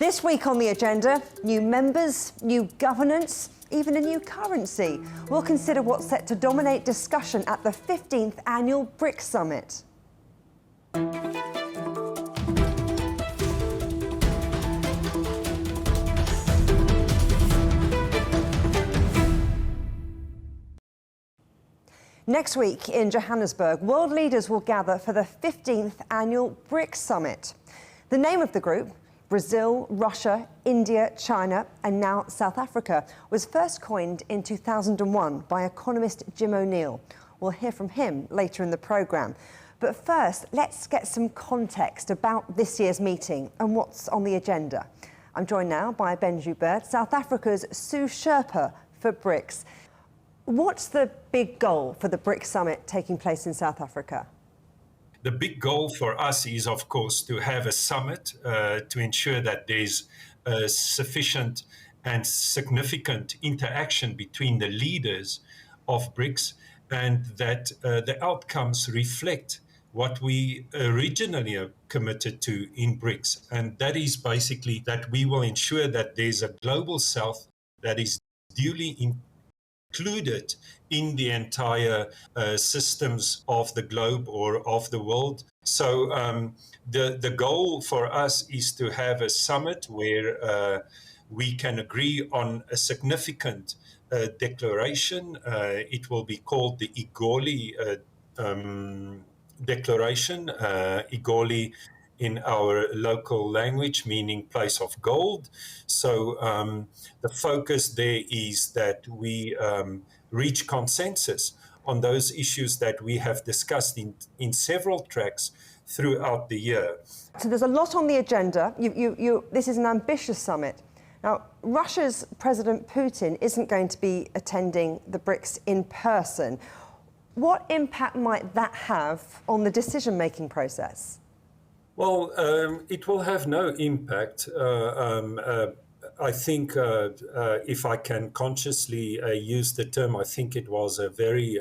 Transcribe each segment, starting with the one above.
This week on the agenda, new members, new governance, even a new currency. We'll consider what's set to dominate discussion at the 15th annual BRICS Summit. Next week in Johannesburg, world leaders will gather for the 15th annual BRICS Summit. The name of the group, Brazil, Russia, India, China, and now South Africa, was first coined in 2001 by economist Jim O'Neill. We'll hear from him later in the programme. But first, let's get some context about this year's meeting and what's on the agenda. I'm joined now by Ben Joubert, South Africa's Sous Sherpa for BRICS. What's the big goal for the BRICS Summit taking place in South Africa? The big goal for us is, of course, to have a summit to ensure that there's sufficient and significant interaction between the leaders of BRICS, and that the outcomes reflect what we originally committed to in BRICS. And that is basically that we will ensure that there's a global south that is duly included in the entire systems of the globe or of the world. So the goal for us is to have a summit where we can agree on a significant declaration. It will be called the Igoli Declaration, Igoli in our local language, meaning place of gold. So the focus there is that we reach consensus on those issues that we have discussed in several tracks throughout the year. So there's a lot on the agenda. This is an ambitious summit. Now, Russia's President Putin isn't going to be attending the BRICS in person. What impact might that have on the decision-making process? Well, it will have no impact. I think if I can consciously use the term, I think it was a very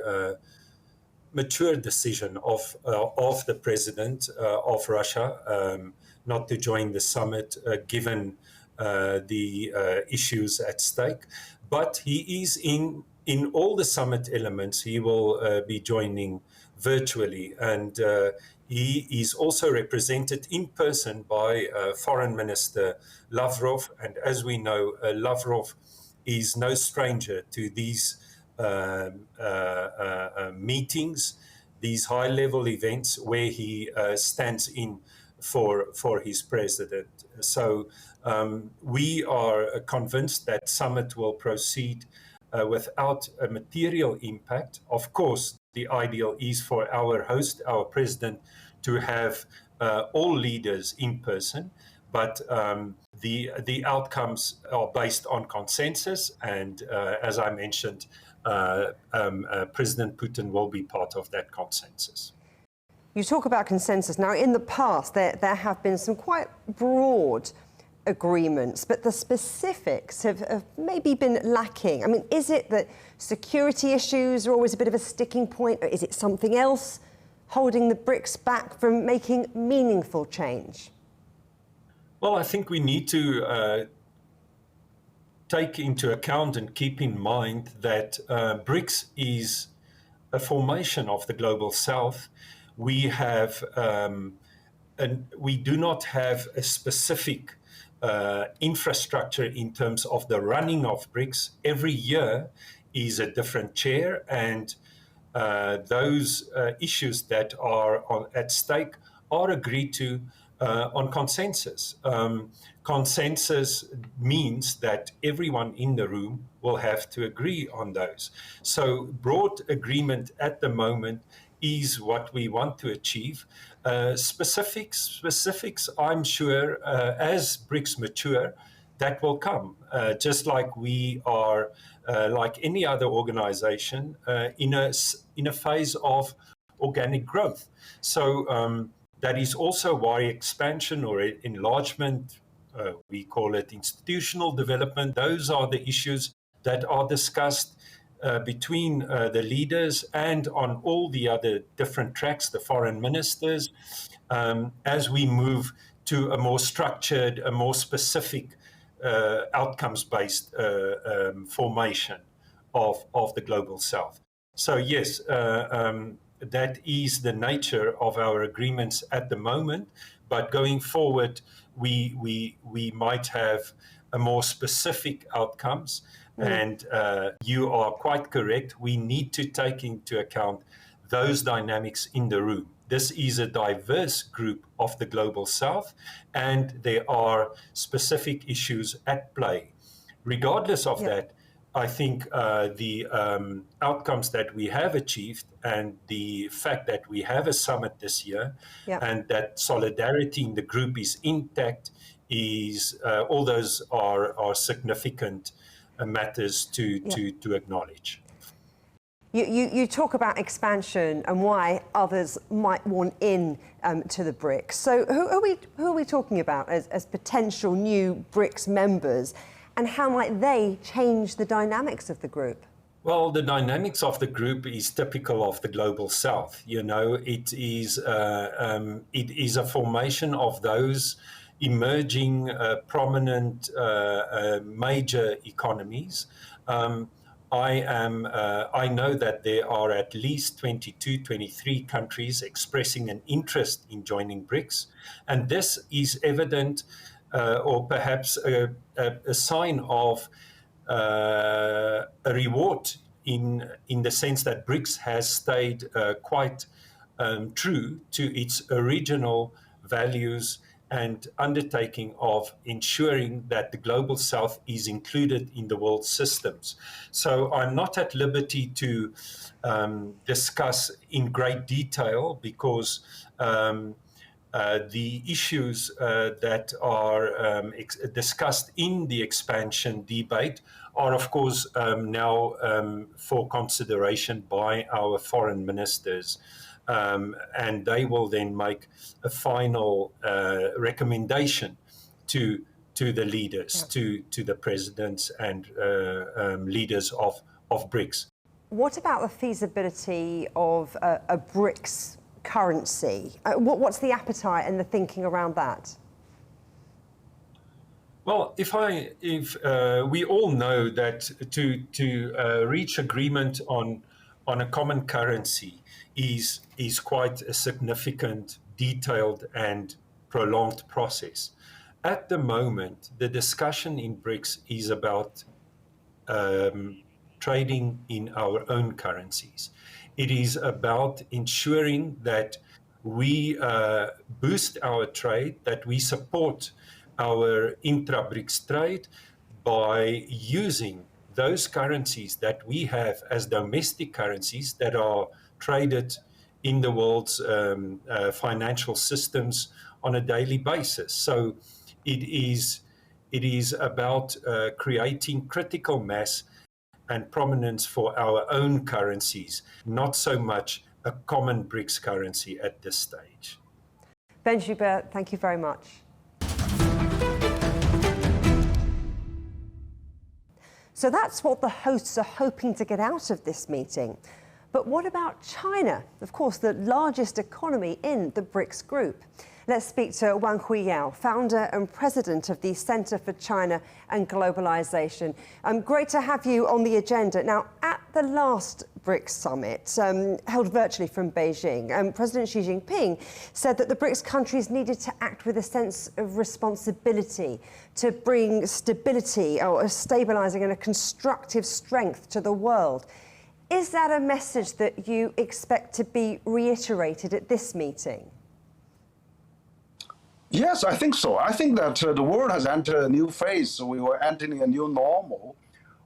mature decision of the president of Russia not to join the summit, given the issues at stake. But he is in all the summit elements. He will be joining virtually, and he is also represented in person by Foreign Minister Lavrov. And as we know, Lavrov is no stranger to these meetings, these high-level events where he stands in for his president. So we are convinced that summit will proceed without a material impact. Of course, the ideal is for our host, our president, to have all leaders in person, but the outcomes are based on consensus, and as I mentioned, President Putin will be part of that consensus. You talk about consensus. Now, in the past, there have been some quite broad agreements, but the specifics have maybe been lacking. I mean, is it that security issues are always a bit of a sticking point, or is it something else holding the BRICS back from making meaningful change? Well, I think we need to take into account and keep in mind that BRICS is a formation of the global south. We have, we do not have a specific infrastructure in terms of the running of BRICS. Every year is a different chair, and those issues that are at stake are agreed to on consensus. Consensus means that everyone in the room will have to agree on those. So broad agreement at the moment is what we want to achieve. Specifics, I'm sure, as BRICS mature, that will come. Just like we are, like any other organization, in a phase of organic growth. So that is also why expansion or enlargement, we call it institutional development, those are the issues that are discussed between the leaders and on all the other different tracks, the foreign ministers, as we move to a more structured, a more specific outcomes-based formation of the Global South. So yes, that is the nature of our agreements at the moment, but going forward, we might have a more specific outcomes. And you are quite correct. We need to take into account those dynamics in the room. This is a diverse group of the Global South, and there are specific issues at play. Regardless of that, I think the outcomes that we have achieved and the fact that we have a summit this year and that solidarity in the group is intact is all those are significant matters to acknowledge. You talk about expansion and why others might want in to the BRICS. So who are we talking about as potential new BRICS members, and how might they change the dynamics of the group? Well, the dynamics of the group is typical of the Global South. You know, it is a formation of those emerging, prominent, major economies. I know that there are at least 22, 23 countries expressing an interest in joining BRICS, and this is evident, or perhaps a sign of a reward in the sense that BRICS has stayed quite true to its original values and undertaking of ensuring that the Global South is included in the world systems. So I'm not at liberty to discuss in great detail because the issues that are discussed in the expansion debate are, of course, now for consideration by our foreign ministers. And they will then make a final recommendation to the leaders, to the presidents and leaders of BRICS. What about the feasibility of a BRICS currency? What's the appetite and the thinking around that? Well, if we all know that to reach agreement on a common currency is quite a significant, detailed and prolonged process. At the moment, the discussion in BRICS is about trading in our own currencies. It is about ensuring that we boost our trade, that we support our intra-BRICS trade by using those currencies that we have as domestic currencies that are traded in the world's financial systems on a daily basis. So it is about creating critical mass and prominence for our own currencies, not so much a common BRICS currency at this stage. Ben Joubert, thank you very much. So that's what the hosts are hoping to get out of this meeting. But what about China? Of course, the largest economy in the BRICS group. Let's speak to Wang Huiyao, founder and president of the Center for China and Globalization. Great to have you on the agenda. Now, at the last BRICS summit, held virtually from Beijing, President Xi Jinping said that the BRICS countries needed to act with a sense of responsibility to bring stability or a stabilizing and a constructive strength to the world. Is that a message that you expect to be reiterated at this meeting? Yes, I think so. I think that the world has entered a new phase. So we were entering a new normal,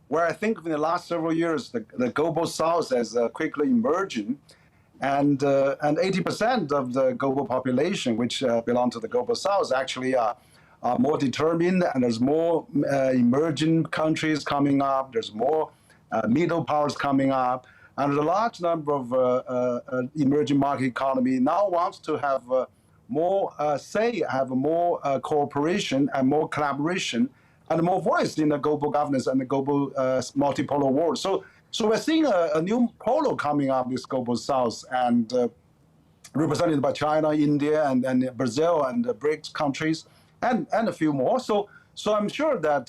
where I think in the last several years, the Global South has quickly emerging, and 80% of the global population, which belong to the Global South, actually are more determined, and there's more emerging countries coming up. There's more middle powers coming up, and a large number of emerging market economy now wants to have more say, have more cooperation and more collaboration and more voice in the global governance and the global multipolar world. So we're seeing a new polo coming up with Global South, and represented by China, India, and Brazil, and the BRICS countries, and a few more. So I'm sure that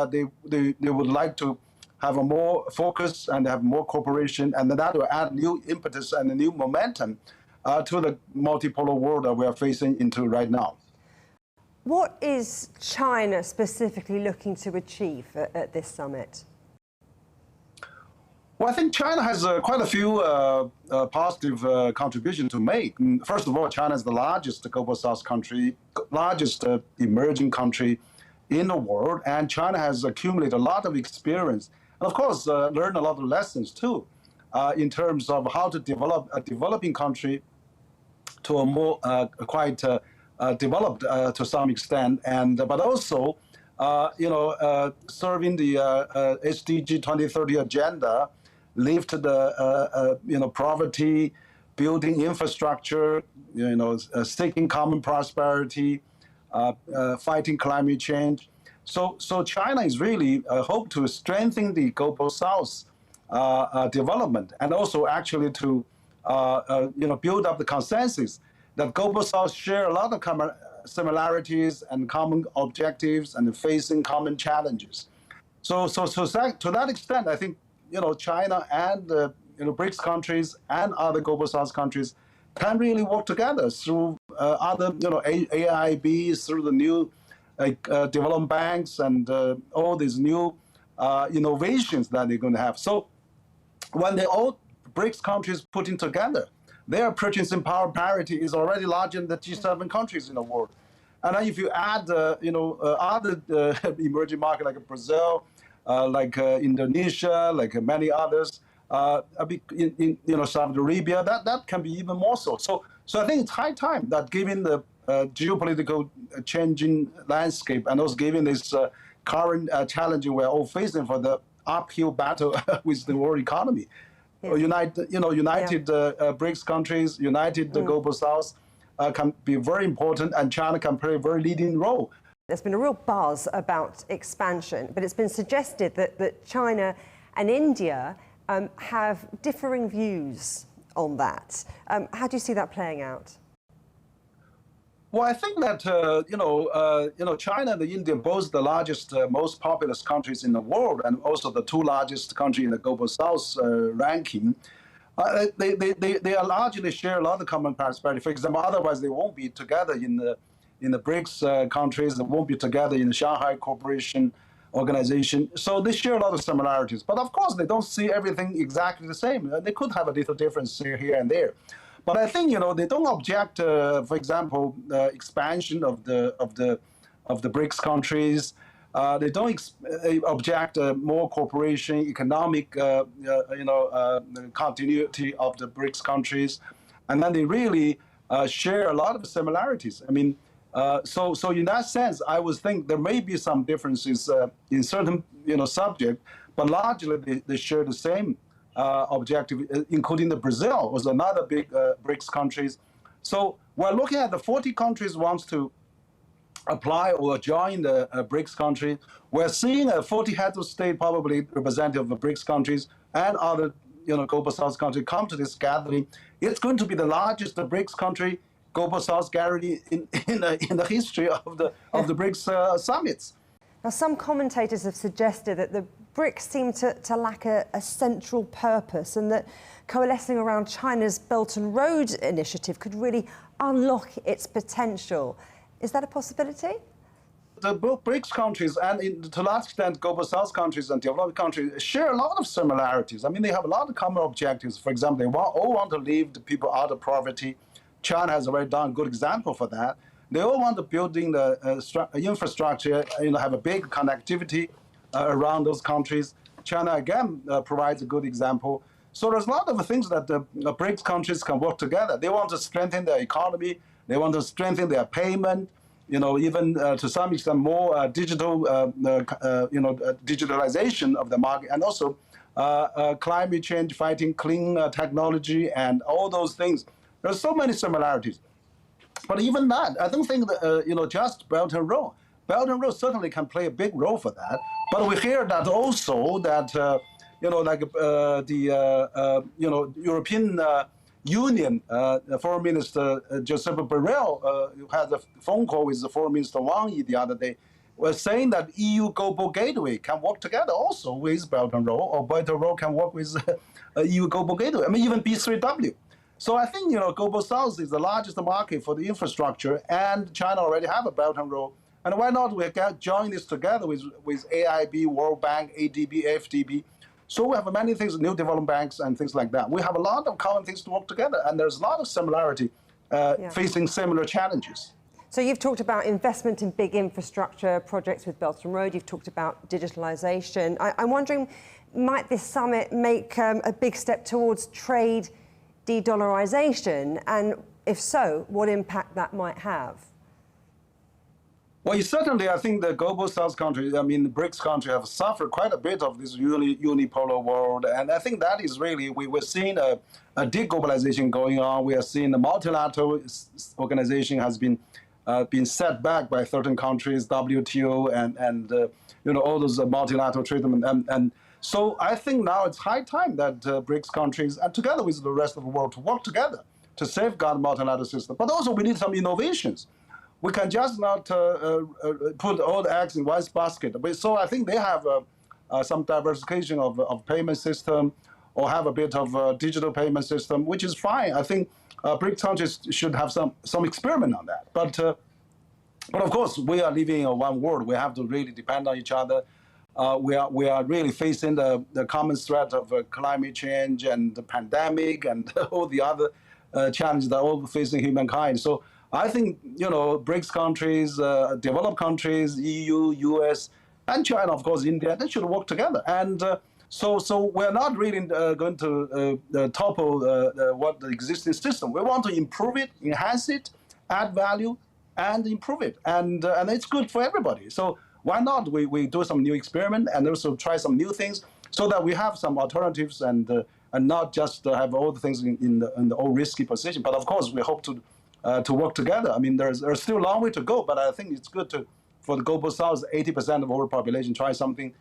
they would like to have a more focus and have more cooperation, and that will add new impetus and a new momentum to the multipolar world that we are facing into right now. What is China specifically looking to achieve at this summit? Well, I think China has quite a few positive contributions to make. First of all, China is the largest global south country, largest emerging country in the world, and China has accumulated a lot of experience, and of course, learned a lot of lessons too, in terms of how to develop a developing country to a more quite developed to some extent, and but also, serving the SDG 2030 agenda, lift the poverty, building infrastructure, seeking common prosperity, fighting climate change. So China is really hope to strengthen the global South development, and also actually to build up the consensus that global South share a lot of common similarities and common objectives and facing common challenges. So to that extent, I think China and the BRICS countries and other global South countries can really work together through other AIBs, through the new development banks, and all these new innovations that they're going to have. So when they all BRICS countries putting together, their purchasing power parity is already larger than the G7 countries in the world. And then if you add other emerging markets like Brazil, like Indonesia, like many others, in Saudi Arabia, that can be even more so. So I think it's high time that, given the geopolitical changing landscape, and also given this current challenge we're all facing for the uphill battle with the world economy, united BRICS countries, united the global South can be very important, and China can play a very leading role. There's been a real buzz about expansion, but it's been suggested that China and India have differing views on that. How do you see that playing out? Well, I think that China and India, both the largest, most populous countries in the world, and also the two largest countries in the global South ranking, they are largely share a lot of common prosperity. For example, otherwise they won't be together in the BRICS countries. They won't be together in the Shanghai Cooperation Organization. So they share a lot of similarities. But of course, they don't see everything exactly the same. They could have a little difference here and there. But I think they don't object, for example, expansion of the BRICS countries. They don't object more cooperation, economic continuity of the BRICS countries, and then they really share a lot of similarities. I mean, so in that sense, I would think there may be some differences in certain subject, but largely they share the same objective, including the Brazil was another big BRICS countries. So we're looking at the 40 countries wants to apply or join the BRICS country. We're seeing a 40 heads of state, probably representative of the BRICS countries and other global South countries come to this gathering. It's going to be the largest BRICS country global South gathering in the history of the BRICS summits. Now, some commentators have suggested that the BRICS seem to lack a central purpose, and that coalescing around China's Belt and Road initiative could really unlock its potential. Is that a possibility? The BRICS countries and to a large extent global South countries and developed countries share a lot of similarities. I mean, they have a lot of common objectives. For example, they all want to leave the people out of poverty. China has already done a good example for that. They all want to building the infrastructure, have a big connectivity around those countries. China, again, provides a good example. So there's a lot of things that the BRICS countries can work together. They want to strengthen their economy. They want to strengthen their payment, even to some extent more digital, digitalization of the market, and also climate change, fighting clean technology, and all those things. There's so many similarities. But even that, I don't think that, just Belt and Road. Belt and Road certainly can play a big role for that. But we hear that also that, European Union, Foreign Minister Josep Borrell had a phone call with the Foreign Minister Wang Yi the other day, was saying that EU Global Gateway can work together also with Belt and Road, or Belt and Road can work with EU Global Gateway. I mean, even B3W. So I think, Global South is the largest market for the infrastructure, and China already have a Belt and Road. And why not we join this together with AIB, World Bank, ADB, FDB. So we have many things, new development banks and things like that. We have a lot of common things to work together, and there's a lot of similarity facing similar challenges. So you've talked about investment in big infrastructure projects with Belt and Road. You've talked about digitalisation. I'm wondering, might this summit make a big step towards trade de-dollarisation? And if so, what impact that might have? Well, certainly, I think the global South countries, the BRICS countries have suffered quite a bit of this unipolar world. And I think that is really, we're seeing a de-globalization going on. We are seeing the multilateral organization has been set back by certain countries, WTO and all those multilateral treatment. And so I think now it's high time that BRICS countries, and together with the rest of the world, to work together to safeguard the multilateral system. But also we need some innovations. We can just not put all the eggs in one basket. So I think they have some diversification of payment system, or have a bit of digital payment system, which is fine. I think BRICS countries should have some experiment on that. But of course, we are living in one world. We have to really depend on each other. We are really facing the common threat of climate change and the pandemic and all the other challenges that are all facing humankind. So I think, BRICS countries, developed countries, EU, US, and China, of course, India, they should work together. And so we're not really going to topple what the existing system. We want to improve it, enhance it, add value, and improve it. And it's good for everybody. So why not we do some new experiment and also try some new things so that we have some alternatives and not just have all the things in the old risky position. But of course, we hope to work together. There's still a long way to go, but I think it's good for the global South, 80% of our population, try something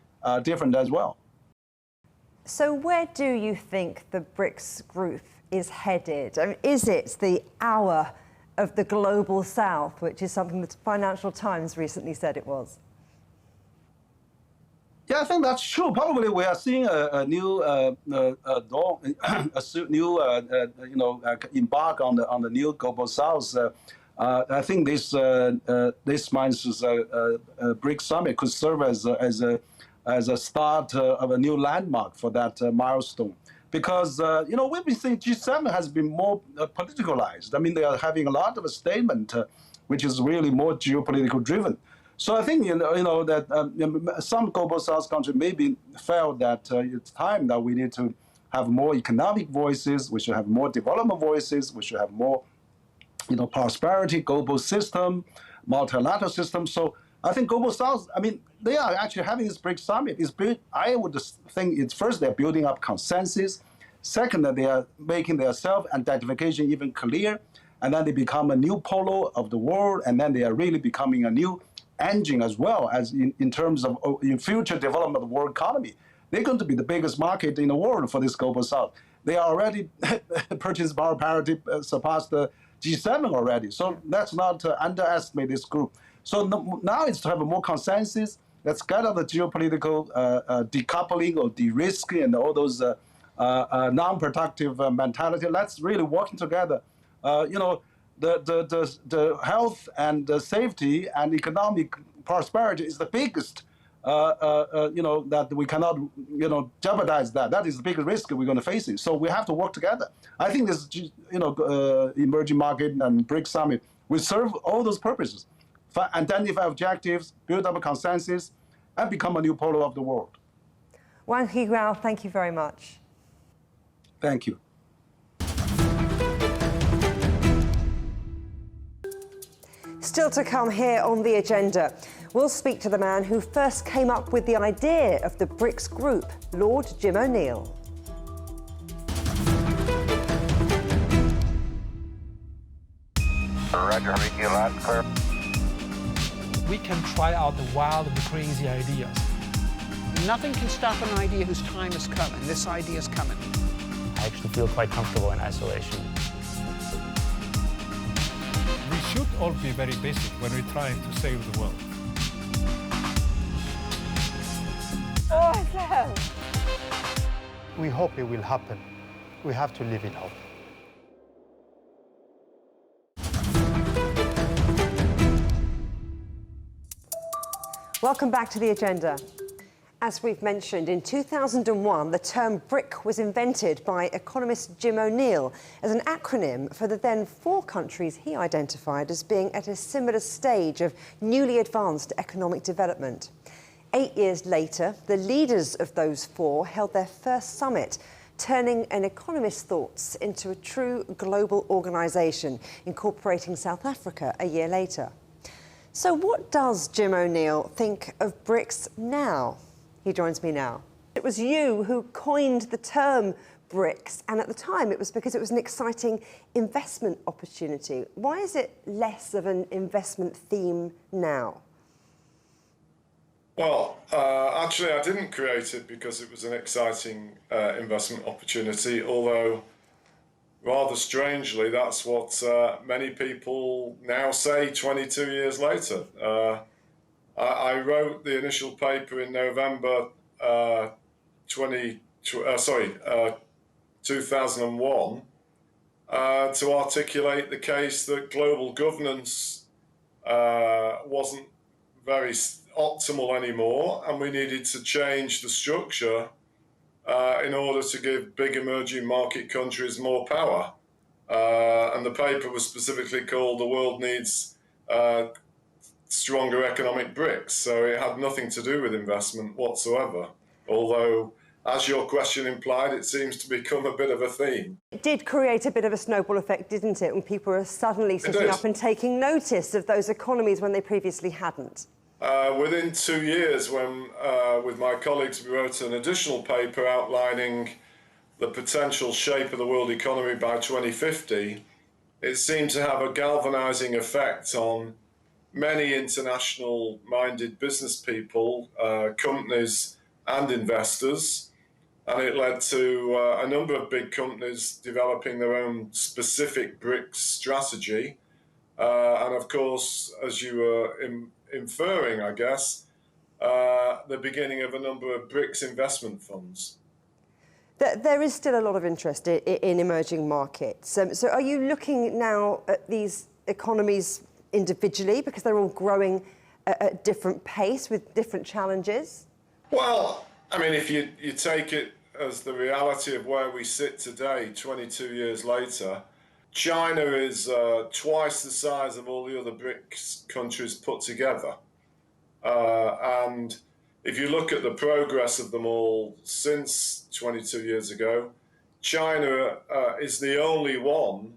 different as well. So where do you think the BRICS group is headed? Is it the hour of the global South, which is something that Financial Times recently said it was? Yeah, I think that's true. Probably we are seeing a new dawn, embark on the new global South. I think this month's BRICS summit could serve as a start of a new landmark for that milestone. Because we've been seeing G7 has been more politicalized. They are having a lot of a statement, which is really more geopolitical driven. So I think that some global South countries maybe felt that it's time that we need to have more economic voices. We should have more development voices. We should have more, prosperity, global system, multilateral system. So I think global South, they are actually having this BRICS summit. I would think it's first they're building up consensus. Second, that they are making their self-identification even clear. And then they become a new polo of the world. And then they are really becoming a new engine as well as in terms of in future development of the world economy. They're going to be the biggest market in the world for this global South. They are already purchasing power parity surpassed the G7 already. So let's not underestimate this group. So now it's to have a more consensus. Let's get out of the geopolitical decoupling or de-risking and all those non-productive mentality. Let's really working together. The health and the safety and economic prosperity is the biggest, that we cannot, jeopardize that. That is the biggest risk we're going to face. So we have to work together. I think this, emerging market and BRICS summit will serve all those purposes. Identify objectives, build up a consensus, and become a new polo of the world. Wang Huiyao, thank you very much. Thank you. Still to come here on the agenda, we'll speak to the man who first came up with the idea of the BRICS group, Lord Jim O'Neill. Roger, read you loud and clear. We can try out the wild and the crazy ideas. Nothing can stop an idea whose time is coming. This idea is coming. I actually feel quite comfortable in isolation. should all be very busy when we're trying to save the world. Awesome! We hope it will happen. We have to live in hope. Welcome back to The Agenda. As we've mentioned, in 2001, the term BRIC was invented by economist Jim O'Neill as an acronym for the then 4 countries he identified as being at a similar stage of newly advanced economic development. 8 years later, the leaders of those 4 held their first summit, turning an economist's thoughts into a true global organisation, incorporating South Africa a year later. So what does Jim O'Neill think of BRICS now? He joins me now. It was you who coined the term BRICS, and at the time it was because it was an exciting investment opportunity. Why is it less of an investment theme now? Well, actually, I didn't create it because it was an exciting investment opportunity, although rather strangely, that's what many people now say 22 years later. I wrote the initial paper in November 2001 to articulate the case that global governance wasn't very optimal anymore, and we needed to change the structure in order to give big emerging market countries more power. And the paper was specifically called "The World Needs Stronger Economic BRICS." So it had nothing to do with investment whatsoever. Although, as your question implied, it seems to become a bit of a theme. It did create a bit of a snowball effect, didn't it, when people are suddenly sitting up and taking notice of those economies when they previously hadn't? Within 2 years, when with my colleagues we wrote an additional paper outlining the potential shape of the world economy by 2050, it seemed to have a galvanizing effect on many international-minded business people, companies and investors, and it led to a number of big companies developing their own specific BRICS strategy. And of course, as you were inferring, I guess, the beginning of a number of BRICS investment funds. There is still a lot of interest in emerging markets. So are you looking now at these economies individually because they're all growing at a different pace with different challenges? Well, I mean, if you take it as the reality of where we sit today, 22 years later, China is twice the size of all the other BRICS countries put together. And if you look at the progress of them all since 22 years ago, China is the only one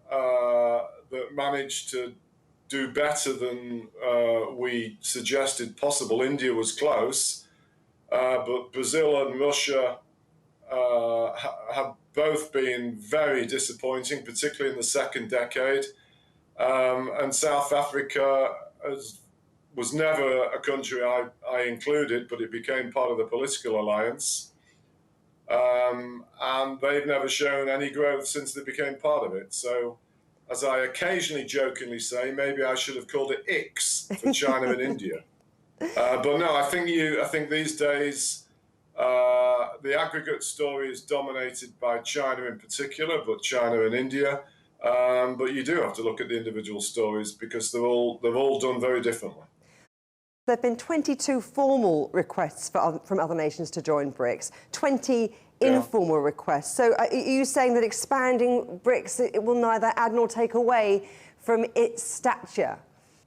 that managed to do better than we suggested possible. India was close, but Brazil and Russia have both been very disappointing, particularly in the second decade. And South Africa was never a country I included, but it became part of the political alliance. And they've never shown any growth since they became part of it. So, as I occasionally jokingly say, maybe I should have called it ICS for China and India. But no, I think these days the aggregate story is dominated by China in particular, but China and India. But you do have to look at the individual stories because they've all done very differently. There have been 22 formal requests from other nations to join BRICS, 20 informal requests. So are you saying that expanding BRICS, it will neither add nor take away from its stature?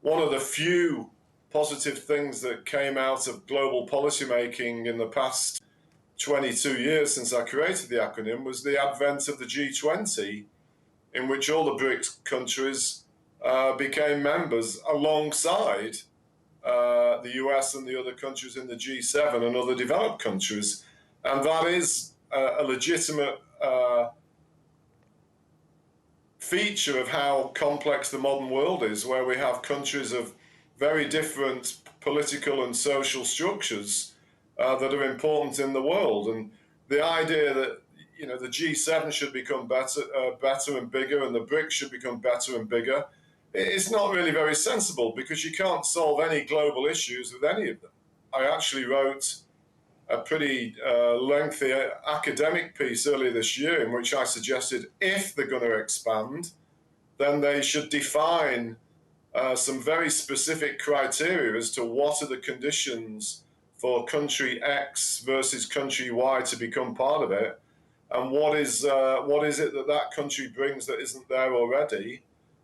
One of the few positive things that came out of global policymaking in the past 22 years since I created the acronym was the advent of the G20, in which all the BRICS countries became members alongside the US and the other countries in the G7 and other developed countries. And that is a legitimate feature of how complex the modern world is, where we have countries of very different political and social structures that are important in the world. And the idea that the G7 should become better and bigger, and the BRICS should become better and bigger, it's not really very sensible because you can't solve any global issues with any of them. I actually wrote a pretty lengthy academic piece earlier this year in which I suggested if they're going to expand, then they should define some very specific criteria as to what are the conditions for country X versus country Y to become part of it, and what is it that country brings that isn't there already,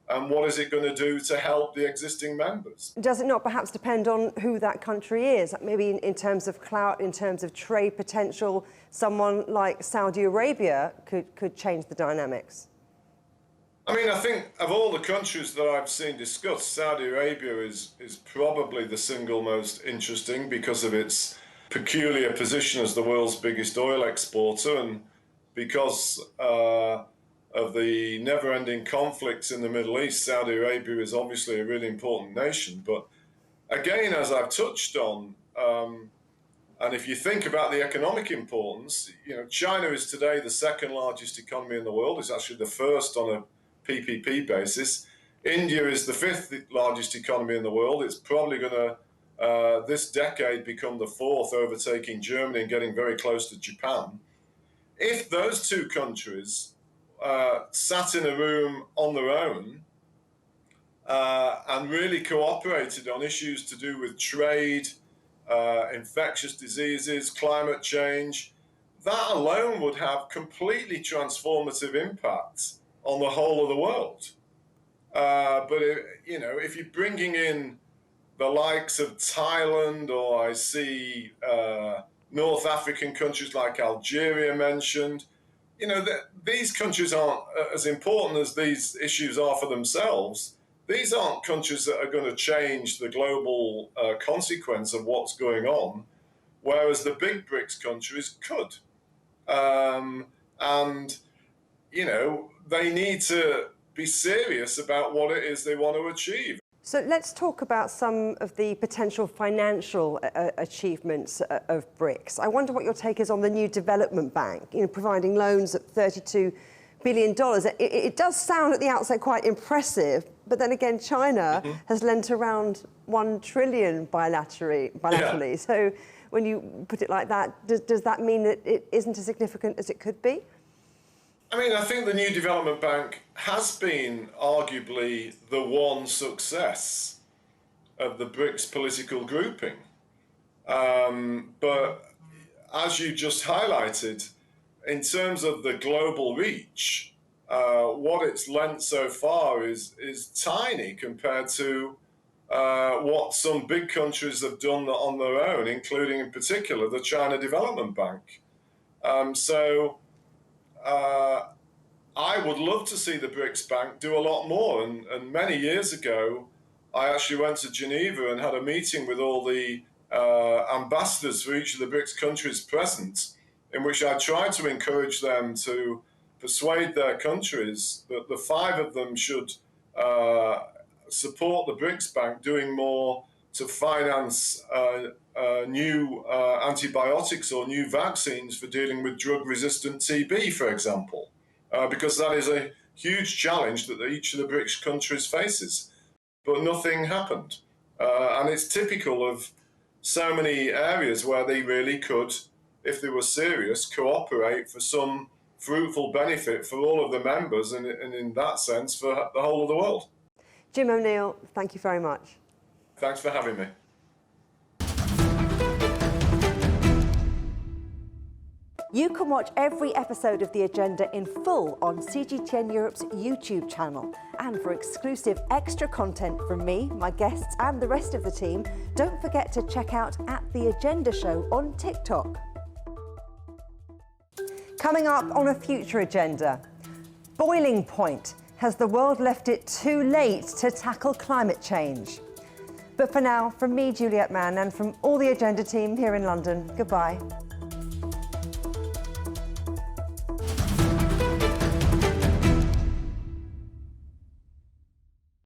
and what is it going to do to help the existing members? Does it not perhaps depend on who that country is? Maybe in terms of clout, in terms of trade potential, someone like Saudi Arabia could change the dynamics? I mean, I think of all the countries that I've seen discussed, Saudi Arabia is probably the single most interesting because of its peculiar position as the world's biggest oil exporter, and because of the never-ending conflicts in the Middle East, Saudi Arabia is obviously a really important nation. But again, as I've touched on, and if you think about the economic importance, you know, China is today the second largest economy in the world. It's actually the first on a PPP basis. India is the fifth largest economy in the world. It's probably going to, this decade, become the fourth, overtaking Germany and getting very close to Japan. If those two countries sat in a room on their own and really cooperated on issues to do with trade, infectious diseases, climate change, that alone would have completely transformative impacts on the whole of the world. But you know, if you're bringing in the likes of Thailand, or I see North African countries like Algeria mentioned, you know, these countries aren't as important as these issues are for themselves. These aren't countries that are going to change the global consequence of what's going on, whereas the big BRICS countries could. And, you know, they need to be serious about what it is they want to achieve. So let's talk about some of the potential financial achievements of BRICS. I wonder what your take is on the new development bank, you know, providing loans at $32 billion. It does sound at the outset quite impressive, but then again, China has lent around $1 trillion bilaterally. Yeah. So when you put it like that, does that mean that it isn't as significant as it could be? I mean, I think the new development bank has been arguably the one success of the BRICS political grouping. But as you just highlighted, in terms of the global reach, what it's lent so far is tiny compared to what some big countries have done on their own, including in particular the China Development Bank. I would love to see the BRICS Bank do a lot more. And many years ago, I actually went to Geneva and had a meeting with all the ambassadors for each of the BRICS countries present, in which I tried to encourage them to persuade their countries that the 5 of them should support the BRICS Bank doing more to finance new antibiotics or new vaccines for dealing with drug-resistant TB, for example. Because that is a huge challenge that each of the BRICS countries faces. But nothing happened. And it's typical of so many areas where they really could, if they were serious, cooperate for some fruitful benefit for all of the members, and in that sense, for the whole of the world. Jim O'Neill, thank you very much. Thanks for having me. You can watch every episode of The Agenda in full on CGTN Europe's YouTube channel. And for exclusive extra content from me, my guests and the rest of the team, don't forget to check out The Agenda Show on TikTok. Coming up on a future agenda, boiling point. Has the world left it too late to tackle climate change? But for now, from me, Juliet Mann, and from all the Agenda team here in London, goodbye.